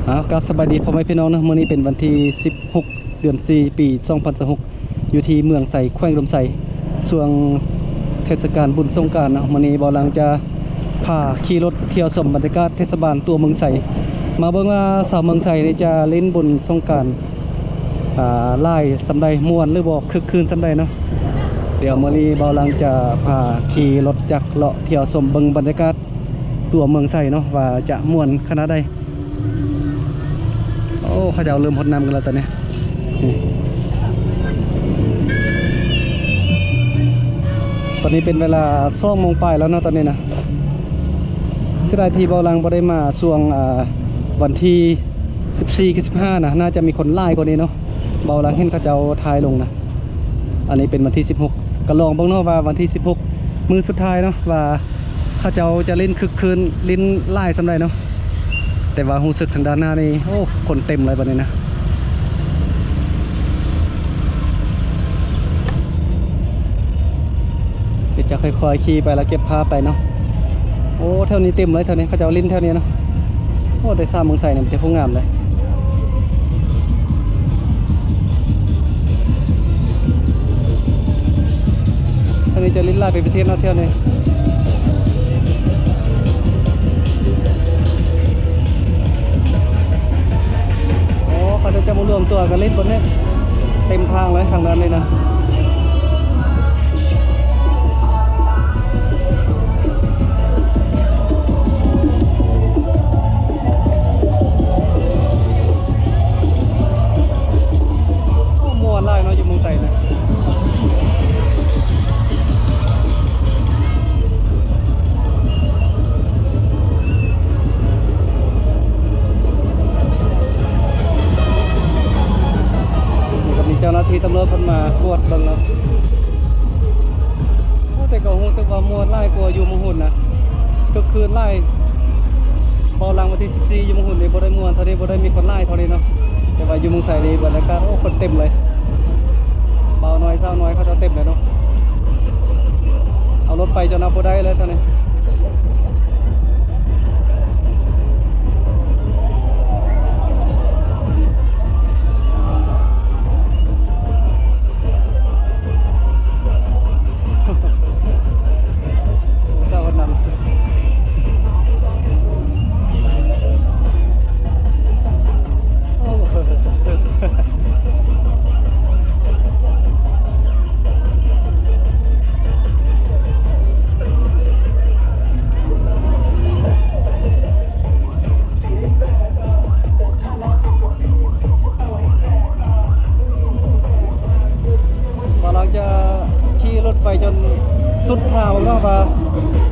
ครับสบายดีพ่อแม่พี่น้องนะมื้อนี้เป็นวันที่16เดือน4ปี2026อยู่ที่เมืองไสแขวงลมไสช่วงเทศกาลบุญสงกรานต์นะมื้อนี้บ่หลังจะพาขี่รถเที่ยวชมบรรยากาศเทศบาลตัวเมืองไสมาเบิ่งว่าชาวเมืองไสนี่จะเล่นบุญสงกรานต์หลายสำใดม่วนหรือบ่คึกคืนสำใดเนาะเดี๋ยวมื้อนี้บ่หลังจะพาขี่รถจักรเลาะเที่ยวชมเบิ่งบรรยากาศตัวเมืองไสเนาะว่าจะม่วนขนาดใดโอ้เขาจะเอาเริ่มพดน้ำกันแล้วตอนนี้ตอนนี้เป็นเวลา20:00ปลายแล้วเนาะตอนนี้นะเสียดายที่เบาลังบ่ได้มาช่วงวันที่14กับ15นะน่าจะมีคนไล่กว่านี้เนาะเบาลังเห็นเขาจะเอาทายลงนะอันนี้เป็นวันที่16ก็ลองเบิ่งเนาะว่าวันที่16มื้อสุดท้ายเนาะว่าเขาจะเล่นคึกคืนลิ้นไล่สำใดเนาะแต่ว่ารู้สึกทางด้านหน้านี่โอ้คนเต็มเลยบัดนี้นะเดี๋ยวจะค่อยๆขี่ไปแล้วเก็บภาพไปเนาะโอ้แถวนี้เต็มเลยแถวนี้เขาจะเอาลิ้นแถวนี้เนาะโอ้ได้3 โมงใส่เนี่ยมันจะพุ่งงามเลยแถวนี้จะลิ้นไล่ไปประเทศนอกเที่ยวนี่เขาจะมารวมตัวกันเล่นบนนี้เต็มทางเลยทางนั้นเลยนะมัวไล่เนาะอยู่เมืองไทยเลยเจ้าหน้าที่ตำรวจเพิ่นมากวดเบิ่งแล้วแต่ก็ฮู้สึกว่ามวนไล่กว่าอยู่มงหุ่นนะก็คืนไล่พอหลังวันที่14อยู่มงหุ่นนี่บ่ได้ม่วนเท่านี้บ่ได้มีคนไล่เท่านี้เนาะแต่ว่าอยู่เมืองไสนี่บรรยากาศโอ้คนเต็มเลยเบาน้อยเศร้าน้อยเขาจะเต็มเลยเนาะเอารถไปจนเอาบ่ได้เลยตอนนี้ไปจนสุดทางเนาะว่า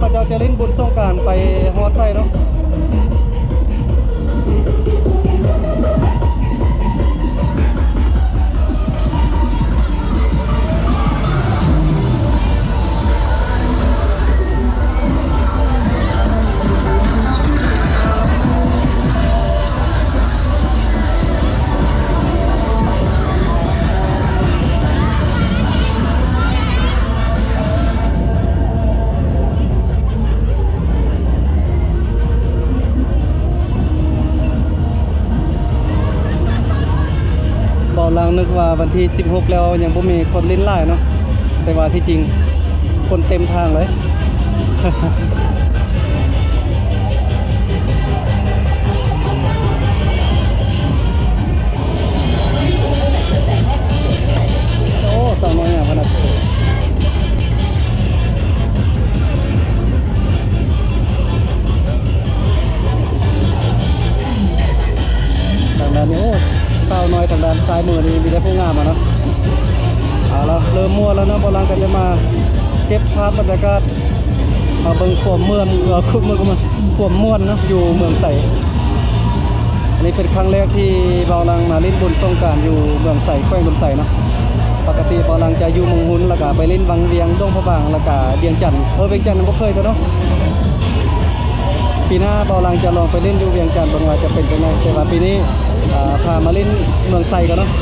พระเจ้าจะเล่นบุญสงกรานต์ไปฮอดไส้เนาะลังนึกว่าวันที่16แล้วยังบ่มีคนเล่นไล่เนาะแต่ว่าที่จริงคนเต็มทางเลยโอ้สาวน้อยอ่ะพนักทางด้านนี้โอ้สาวน้อยทางด้านซ้ายมือนี่มีแต่ผู้งามอ่ะเนาะเอาละเริ่มมั่วแล้วเนาะบอลังกันจะมาเก็บภาพบรรยากาศมาเบิ่งขวมเมืองคุกเมืองก็มาขวมม่วนเนาะอยู่เมืองไสอันนี้เป็นครั้งแรกที่บอลังมาเล่นบุญสงกรานต์อยู่เมืองไสแขวงลมไสเนาะปกติบอลังจะอยู่เมืองหุ่นแล้วก็ไปเล่นวังเวียงดงพระบางแล้วก็เวียงจันทร์เวียงจันทร์บ่เคยตัวเนาะปีหน้าบอลังจะลองไปเล่นอยู่เวียงจันทร์บางว่าจะเป็นยังไงแต่ว่าปีนี้พามาเล่นเมืองไสกันเนาะ บ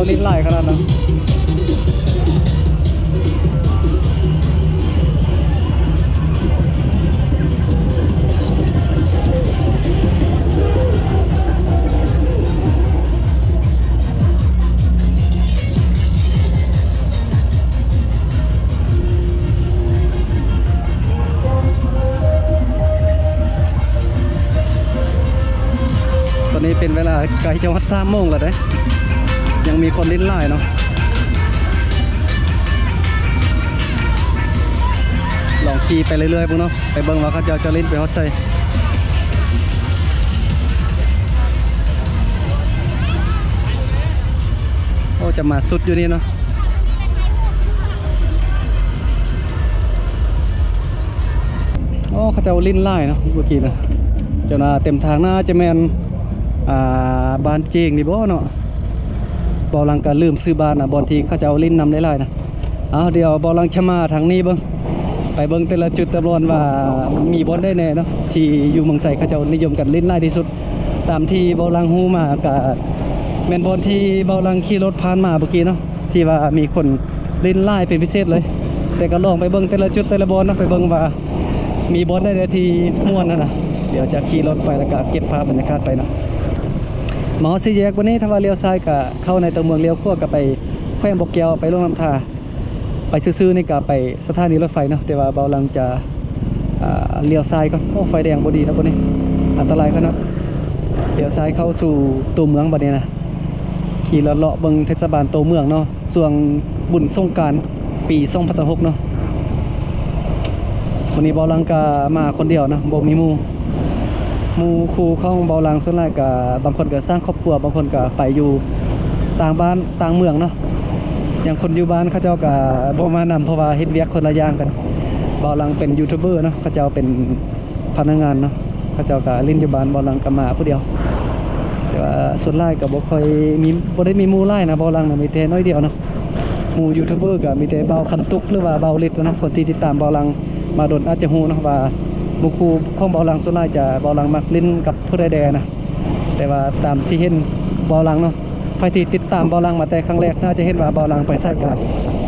ลิ้นไล่ขนาดนั้นตอนนี้เป็นเวลาไกลจังหวัด3 โมงแล้วเด้ยังมีคนลิ้นไล่เนาะลองขี่ไปเรื่อยๆพวกเนาะไปเบิ่งว่าเขาจะลิ้นไปฮอดใจโอ้จะมาสุดอยู่นี่เนาะโอ้เขาจะลิ้นไล่เนาะเมื่อกี้นะเจ้าหน้าเต็มทางหน้าจะแมนบ้านเจงนี่บ่เนาะบอลังก็ลืมซื้อบ้านบอนทีเขาจะเอาลิ้นนำได้หลายนะเอาเดี๋ยวบอลังชะมาทางนี้เบิ้งไปเบิ้งแต่ละจุดตะลอนว่ามีบอนได้แน่เนาะที่อยู่เมืองไสเขาจะนิยมกันลิ้นไล่ที่สุดตามที่บอลังฮู้มากับแมนบอนที่บอลังขี่รถผ่านมาเมื่อกี้เนาะที่ว่ามีคนลิ้นไล่เป็นพิเศษเลยแต่ก็ลองไปเบิ้งแต่ละจุดแต่ละบอนนะไปเบิ้งว่ามีบอนได้ที่ม่วนนะเดี๋ยวจะขี่รถไปแล้วก็เก็บภาพบรรยากาศไปเนาะหมอสี่แยกวันนี้ถ้าว่าเลี้ยวซ้ายก็เข้าในตัวเมืองเลี้ยวขวาก็ไปแขวงบกแก้วไปลงน้ำทาไปซื่อๆนี่ก็ไปสถานีรถไฟเนาะแต่ว่าเบาลังจะเลี้ยวซ้ายก็โอ้ไฟแดงบดีแล้วพวกนี้อันตรายขนาดเลี้ยวซ้ายเข้าสู่ตัวเมืองบัดนี้นะขี่เลาะเบิ่งเทศบาลตัวเมืองเนาะส่วนบุญสงกรานต์ปี2016เนาะวันนี้เบาลังก็มาคนเดียวนะบ่มีหมู่ครูเข้าเบาลังส่วนใหญ่กับบางคนก็สร้างครอบครัวบางคนก็ไปอยู่ต่างบ้านต่างเมืองเนาะอย่างคนอยู่บ้านเขาเจ้าก็บ่มานำเพราะว่าเฮ็ดเวียกคนละอย่างกันเบาลังเป็นยูทูบเบอร์เนาะเขาเจ้าเป็นพนักงานเนาะเขาเจ้าก็ลิ้นอยู่บ้านเบาลังก็มาผู้เดียวแต่ว่าส่วนหลายก็บ่ค่อยมีบ่ได้มีหมู่หลายนะเบาลังน่ะมีแต่น้อยเดียวเนาะหมู่ยูทูบเบอร์ก็มีแต่เบาคันตุกหรือว่าเบาฤทธิ์เนาะคนที่ติดตามเบาลังมาโดนอาจจะฮู้เนาะว่าบุครูของเบาลังส่วนใหญ่จะเบาลังมักลิ้นกับผู้ใดแดนะแต่ว่าตามที่เห็นเบาลังเนาะใครที่ติดตามเบาลังมาแต่ครั้งแรกน่าจะเห็นว่าเบาลังไปใส่กัน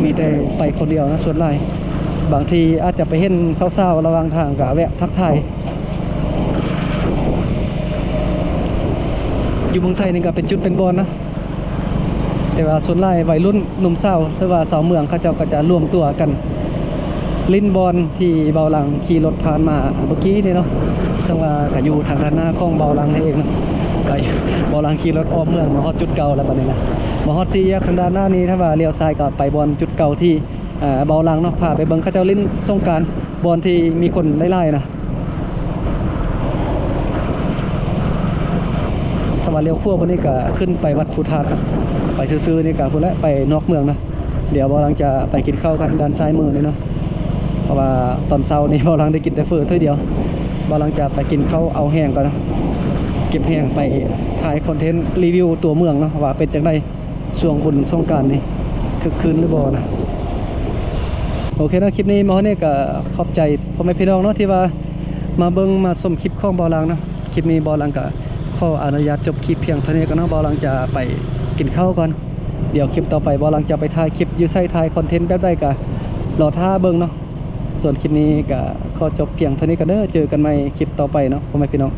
มีแต่ไปคนเดียวนะส่วนใหญ่บางทีอาจจะไปเห็นเศร้าๆระหว่างทางกับแวะทักทายอยู่เมืองไทยนี่ก็เป็นจุดเป็นบอลนะแต่ว่าส่วนใหญ่วัยรุ่นหนุ่มสาวหรือว่าสาวเมืองเขาเจ้าก็จะรวมตัวกันลิ้นบอลที่เบาลังขี่รถผ่านมาเมื่อกี้นี่เนาะซึ่งว่าก็อยู่ทางด้านหน้าของเบาลังนี่เองนะไปเบาลังขี่รถอ้อมเมืองมาฮอดจุดเก่าแล้วบัดนี้นะมาฮอดสี่แยกทางด้านหน้านี้ถ้าว่าเลี้ยวซ้ายก็ไปบอลจุดเก่าที่เบาลังเนาะพาไปเบิ่งเขาเจ้าลิ้นสงกรานต์บอลที่มีคนไล่ๆนะถ้าว่าเลี้ยวขวาวันนี้ก็ขึ้นไปวัดภูธาตุไปซื่อๆนี่ก็พุ่นละไปนอกเมืองนะเดี๋ยวเบาลังจะไปกินข้าวกันด้านซ้ายมือนี่เนาะเพราะว่าตอนเช้านี้เบาลังได้กินแต่เฟอถ้วยเดียวเบาลังจะไปกินข้าวเอาแห้งก่อนนะเก็บแห้งไปถ่ายคอนเทนต์รีวิวตัวเมืองเนาะว่าเป็นจังไดช่วงบุญสงกรานต์นี่คึกคืนหรือบ่นะโอเคนะคลิปนี้มาเนี่ยก็ขอบใจพ่อแม่พี่น้องเนาะที่ว่ามาเบิ่งมาชมคลิปของเบาลังเนาะคลิปนี้เบาลังก็ขออนุญาตจบคลิปเพียงเท่านี้ก่อนเนาะเบาลังจะไปกินข้าวก่อนเดี๋ยวคลิปต่อไปเบาลังจะไปถ่ายคลิปอยู่ไสถ่ายคอนเทนต์แบบใดก็รอท่าเบิ่งเนาะส่วนคลิปนี้ก็ขอจบเพียงเท่านี้กันเด้อเจอกันใหม่คลิปต่อไปเนาะพ่อแม่พี่น้อง